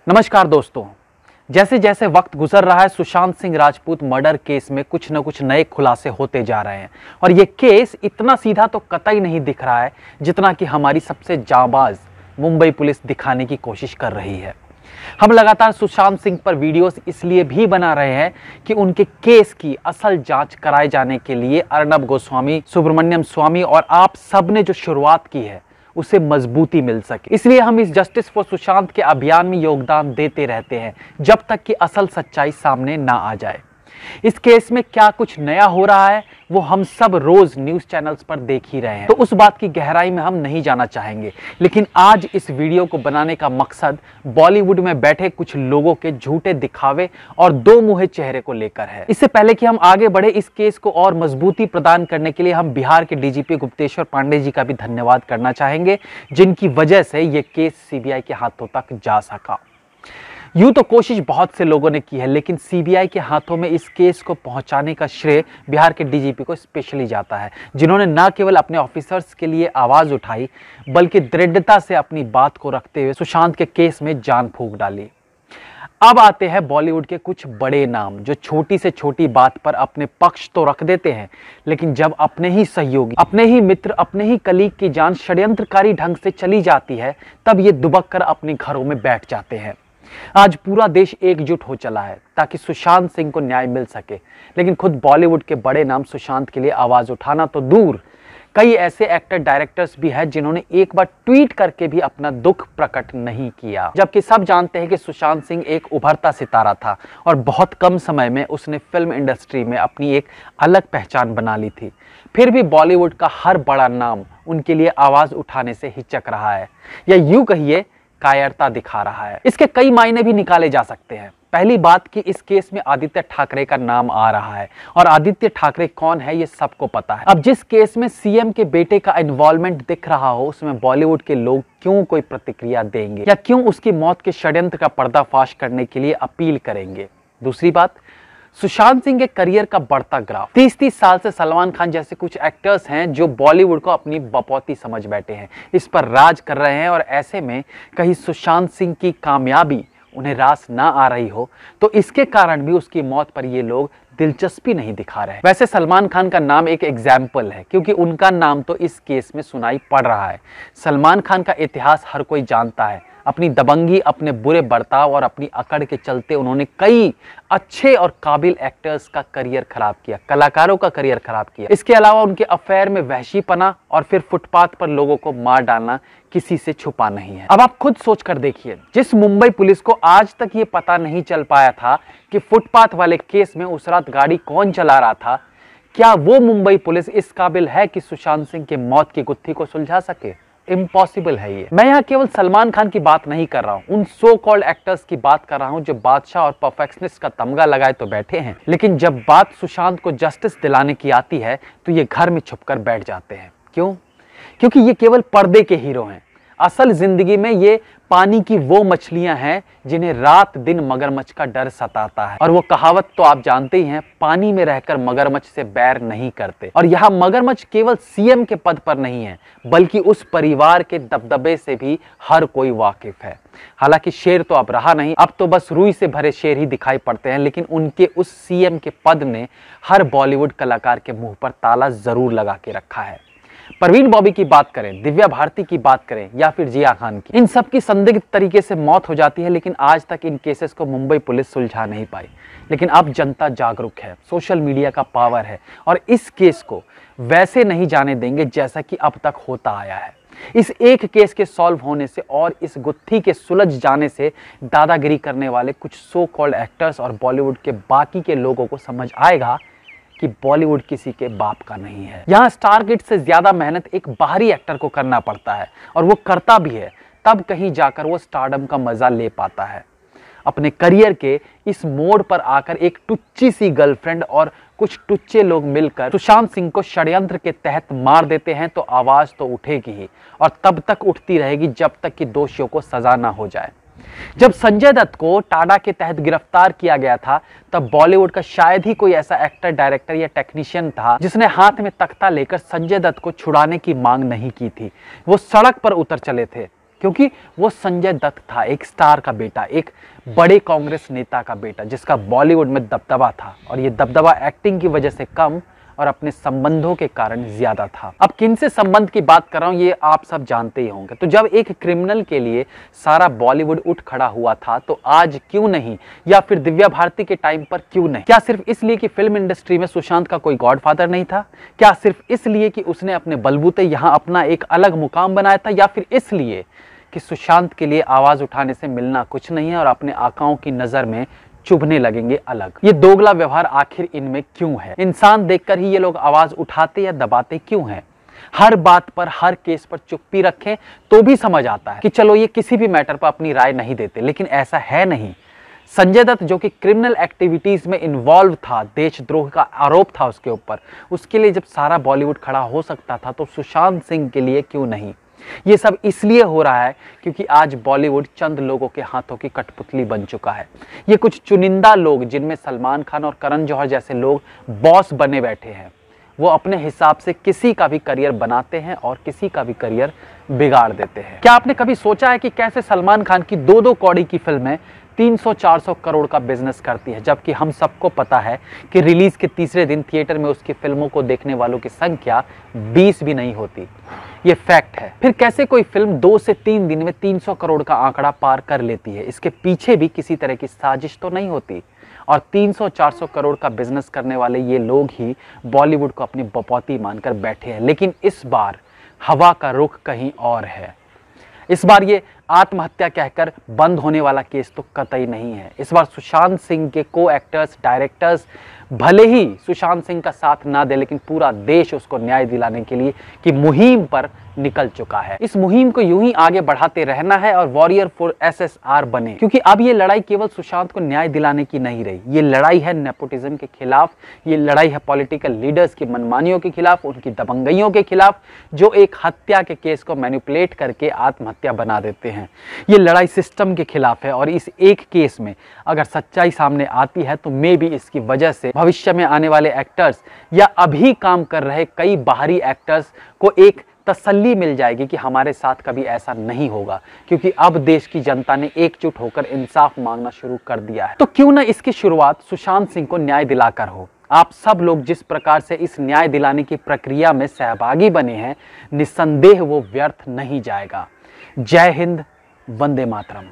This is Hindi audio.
नमस्कार दोस्तों, जैसे जैसे वक्त गुजर रहा है सुशांत सिंह राजपूत मर्डर केस में कुछ न कुछ नए खुलासे होते जा रहे हैं और ये केस इतना सीधा तो कतई नहीं दिख रहा है जितना कि हमारी सबसे जांबाज मुंबई पुलिस दिखाने की कोशिश कर रही है। हम लगातार सुशांत सिंह पर वीडियोस इसलिए भी बना रहे हैं कि उनके केस की असल जांच कराए जाने के लिए अर्नब गोस्वामी, सुब्रमण्यम स्वामी और आप सब ने जो शुरुआत की है उसे मजबूती मिल सके। इसलिए हम इस जस्टिस फॉर सुशांत के अभियान में योगदान देते रहते हैं जब तक कि असल सच्चाई सामने ना आ जाए। इस केस में क्या कुछ नया हो रहा है वो हम सब रोज न्यूज चैनल्स पर देख ही रहे हैं, तो उस बात की गहराई में हम नहीं जाना चाहेंगे। लेकिन आज इस वीडियो को बनाने का मकसद बॉलीवुड में बैठे कुछ लोगों के झूठे दिखावे और दो मुहे चेहरे को लेकर है। इससे पहले कि हम आगे बढ़े, इस केस को और मजबूती प्रदान करने के लिए हम बिहार के डीजीपी गुप्तेश्वर पांडे जी का भी धन्यवाद करना चाहेंगे, जिनकी वजह से ये केस सीबीआई के हाथों तक जा सका। यूं तो कोशिश बहुत से लोगों ने की है, लेकिन सीबीआई के हाथों में इस केस को पहुंचाने का श्रेय बिहार के डीजीपी को स्पेशली जाता है, जिन्होंने न केवल अपने ऑफिसर्स के लिए आवाज उठाई बल्कि दृढ़ता से अपनी बात को रखते हुए सुशांत के केस में जान फूंक डाली। अब आते हैं बॉलीवुड के कुछ बड़े नाम जो छोटी से छोटी बात पर अपने पक्ष तो रख देते हैं, लेकिन जब अपने ही सहयोगी, अपने ही मित्र, अपने ही कलीग की जान षड्यंत्रकारी ढंग से चली जाती है तब ये दुबक कर अपने घरों में बैठ जाते हैं। आज पूरा देश एकजुट हो चला है ताकि सुशांत सिंह को न्याय मिल सके, लेकिन खुद बॉलीवुड के बड़े नाम सुशांत के लिए आवाज उठाना तो दूर, कई ऐसे एक्टर डायरेक्टर्स भी हैं जिन्होंने एक बार ट्वीट करके भी अपना दुख प्रकट नहीं किया। जबकि सब जानते हैं कि सुशांत सिंह एक उभरता सितारा था और बहुत कम समय में उसने फिल्म इंडस्ट्री में अपनी एक अलग पहचान बना ली थी। फिर भी बॉलीवुड का हर बड़ा नाम उनके लिए आवाज उठाने से हिचक रहा है, या यूं कहिए कायरता दिखा रहा है। इसके कई मायने भी निकाले जा सकते हैं। पहली बात कि इस केस में आदित्य ठाकरे का नाम आ रहा है और आदित्य ठाकरे कौन है ये सबको पता है। अब जिस केस में सीएम के बेटे का इन्वॉल्वमेंट दिख रहा हो उसमें बॉलीवुड के लोग क्यों कोई प्रतिक्रिया देंगे या क्यों उसकी मौत के षड्यंत्र का पर्दाफाश करने के लिए अपील करेंगे। दूसरी बात, सुशांत सिंह के करियर का बढ़ता ग्राफ। 30 साल से सलमान खान जैसे कुछ एक्टर्स हैं जो बॉलीवुड को अपनी बपौती समझ बैठे हैं, इस पर राज कर रहे हैं, और ऐसे में कहीं सुशांत सिंह की कामयाबी उन्हें रास ना आ रही हो तो इसके कारण भी उसकी मौत पर ये लोग दिलचस्पी नहीं दिखा रहे। वैसे सलमान खान का नाम एक एग्जाम्पल है क्योंकि उनका नाम तो इस केस में सुनाई पड़ रहा है। सलमान खान का इतिहास हर कोई जानता है। अपनी दबंगी, अपने बुरे बर्ताव और अपनी अकड़ के चलते उन्होंने कई अच्छे और काबिल एक्टर्स का करियर खराब किया, कलाकारों का करियर खराब किया। इसके अलावा उनके अफेयर में वहशीपना और फिर फुटपाथ पर लोगों को मार डालना किसी से छुपा नहीं है। अब आप खुद सोच कर देखिए, जिस मुंबई पुलिस को आज तक ये पता नहीं चल पाया था कि फुटपाथ वाले केस में उस रात गाड़ी कौन चला रहा था, क्या वो मुंबई पुलिस इस काबिल है कि सुशांत सिंह की मौत की गुत्थी को सुलझा सके? इम्पॉसिबल है ये। मैं यहाँ केवल सलमान खान की बात नहीं कर रहा हूँ, उन सो कॉल्ड एक्टर्स की बात कर रहा हूँ जो बादशाह और परफेक्शनिस्ट का तमगा लगाए तो बैठे हैं, लेकिन जब बात सुशांत को जस्टिस दिलाने की आती है तो ये घर में छुपकर बैठ जाते हैं। क्यों? क्योंकि ये केवल पर्दे के हीरो हैं। असल जिंदगी में ये पानी की वो मछलियां हैं जिन्हें रात दिन मगरमच्छ का डर सताता है, और वो कहावत तो आप जानते ही हैं, पानी में रहकर मगरमच्छ से बैर नहीं करते। और यहाँ मगरमच्छ केवल सीएम के पद पर नहीं है बल्कि उस परिवार के दबदबे से भी हर कोई वाकिफ है। हालांकि शेर तो अब रहा नहीं, अब तो बस रुई से भरे शेर ही दिखाई पड़ते हैं, लेकिन उनके उस सीएम के पद ने हर बॉलीवुड कलाकार के मुंह पर ताला जरूर लगा के रखा है। परवीन बॉबी की बात करें, दिव्या भारती की बात करें या फिर जिया खान की, इन सब की संदिग्ध तरीके से मौत हो जाती है, लेकिन आज तक इन केसेस को मुंबई पुलिस सुलझा नहीं पाई। लेकिन अब जनता जागरूक है, सोशल मीडिया का पावर है और इस केस को वैसे नहीं जाने देंगे जैसा कि अब तक होता आया है। इस एक केस के सॉल्व होने से और इस गुत्थी के सुलझ जाने से दादागिरी करने वाले कुछ सो कॉल्ड एक्टर्स और बॉलीवुड के बाकी के लोगों को समझ आएगा कि बॉलीवुड किसी के बाप का नहीं है। यहाँ स्टार किड से ज्यादा मेहनत एक बाहरी एक्टर को करना पड़ता है और वो करता भी है, तब कहीं जाकर वो स्टारडम का मजा ले पाता है। अपने करियर के इस मोड़ पर आकर एक टुच्ची सी गर्लफ्रेंड और कुछ टुच्चे लोग मिलकर सुशांत सिंह को षड्यंत्र के तहत मार देते हैं तो आवाज तो उठेगी ही, और तब तक उठती रहेगी जब तक कि दोषियों को सजा ना हो जाए। जब संजय दत्त को टाडा के तहत गिरफ्तार किया गया था तब बॉलीवुड का शायद ही कोई ऐसा एक्टर, डायरेक्टर या टेक्नीशियन था जिसने हाथ में तख्ता लेकर संजय दत्त को छुड़ाने की मांग नहीं की थी। वो सड़क पर उतर चले थे। क्योंकि वो संजय दत्त था, एक स्टार का बेटा, एक बड़े कांग्रेस नेता का बेटा, जिसका बॉलीवुड में दबदबा था, और ये दबदबा एक्टिंग की वजह से कम और अपने संबंधों के कारण ज्यादा था। अब किन से संबंध की बात कर रहा हूं ये आप सब जानते ही होंगे। तो जब एक क्रिमिनल के लिए सारा बॉलीवुड उठ खड़ा हुआ था, तो आज क्यों नहीं, या फिर दिव्या भारती के टाइम पर क्यों नहीं? क्या सिर्फ इसलिए कि फिल्म इंडस्ट्री में सुशांत का कोई गॉडफादर नहीं था? क्या सिर्फ इसलिए कि उसने अपने बलबूते यहां अपना एक अलग मुकाम बनाया था? या फिर इसलिए कि सुशांत के लिए आवाज उठाने से मिलना कुछ नहीं है और अपने आकाओं की नजर में चुभने लगेंगे अलग? ये दोगला व्यवहार आखिर इनमें क्यों है? इंसान देखकर ही ये लोग आवाज उठाते या दबाते क्यों हैं? हर बात पर, हर केस पर चुप्पी रखें तो भी समझ आता है कि चलो ये किसी भी मैटर पर अपनी राय नहीं देते, लेकिन ऐसा है नहीं। संजय दत्त जो कि क्रिमिनल एक्टिविटीज में इन्वॉल्व था, देशद्रोह का आरोप था उसके ऊपर, उसके लिए जब सारा बॉलीवुड खड़ा हो सकता था, तो सुशांत सिंह के लिए क्यों नहीं? ये सब इसलिए हो रहा है क्योंकि आज बॉलीवुड चंद लोगों के हाथों की कठपुतली बन चुका है। ये कुछ चुनिंदा लोग, जिनमें सलमान खान और करण जौहर जैसे लोग बॉस बने बैठे हैं, वो अपने हिसाब से किसी का भी करियर बनाते हैं और किसी का भी करियर बिगाड़ देते हैं। क्या आपने कभी सोचा है कि कैसे सलमान खान की 2-2 कौड़ी की फिल्में 300-400 करोड़ का बिजनेस करती है, जबकि हम सबको पता है कि रिलीज के तीसरे दिन थिएटर में उसकी फिल्मों को देखने वालों की संख्या 20 भी नहीं होती? ये फैक्ट है। फिर कैसे कोई फिल्म 2 से 3 दिन में 300 करोड़ का आंकड़ा पार कर लेती है? इसके पीछे भी किसी तरह की साजिश तो नहीं होती? और 300-400 करोड़ का बिजनेस करने वाले ये लोग ही बॉलीवुड को अपनी बपौती मानकर बैठे हैं। लेकिन इस बार हवा का रुख कहीं और है। इस बार ये आत्महत्या कहकर बंद होने वाला केस तो कतई नहीं है। इस बार सुशांत सिंह के को एक्टर्स, डायरेक्टर्स भले ही सुशांत सिंह का साथ ना दे, लेकिन पूरा देश उसको न्याय दिलाने के लिए की मुहिम पर निकल चुका है। इस मुहिम को यूं ही आगे बढ़ाते रहना है और वॉरियर फॉर SSR बने, क्योंकि अब ये लड़ाई केवल सुशांत को न्याय दिलाने की नहीं रही। ये लड़ाई है नेपोटिज्म के खिलाफ, ये लड़ाई है पॉलिटिकल लीडर्स की मनमानियों के खिलाफ, उनकी दबंगइयों के खिलाफ, जो एक हत्या के केस को मैनिपुलेट करके आत्महत्या बना देते हैं। ये लड़ाई सिस्टम के खिलाफ है, और इस एक केस में अगर सच्चाई सामने आती है तो मे भी इसकी वजह से भविष्य में आने वाले एक्टर्स या अभी काम कर रहे कई बाहरी एक्टर्स को एक तसल्ली मिल जाएगी कि हमारे साथ कभी ऐसा नहीं होगा, क्योंकि अब देश की जनता ने एकजुट होकर इंसाफ मांगना शुरू कर दिया है। तो क्यों ना इसकी शुरुआत सुशांत सिंह को न्याय दिलाकर हो। आप सब लोग जिस प्रकार से इस न्याय दिलाने की प्रक्रिया में सहभागी बने हैं, निस्संदेह वो व्यर्थ नहीं जाएगा। जय हिंद, वंदे मातरम।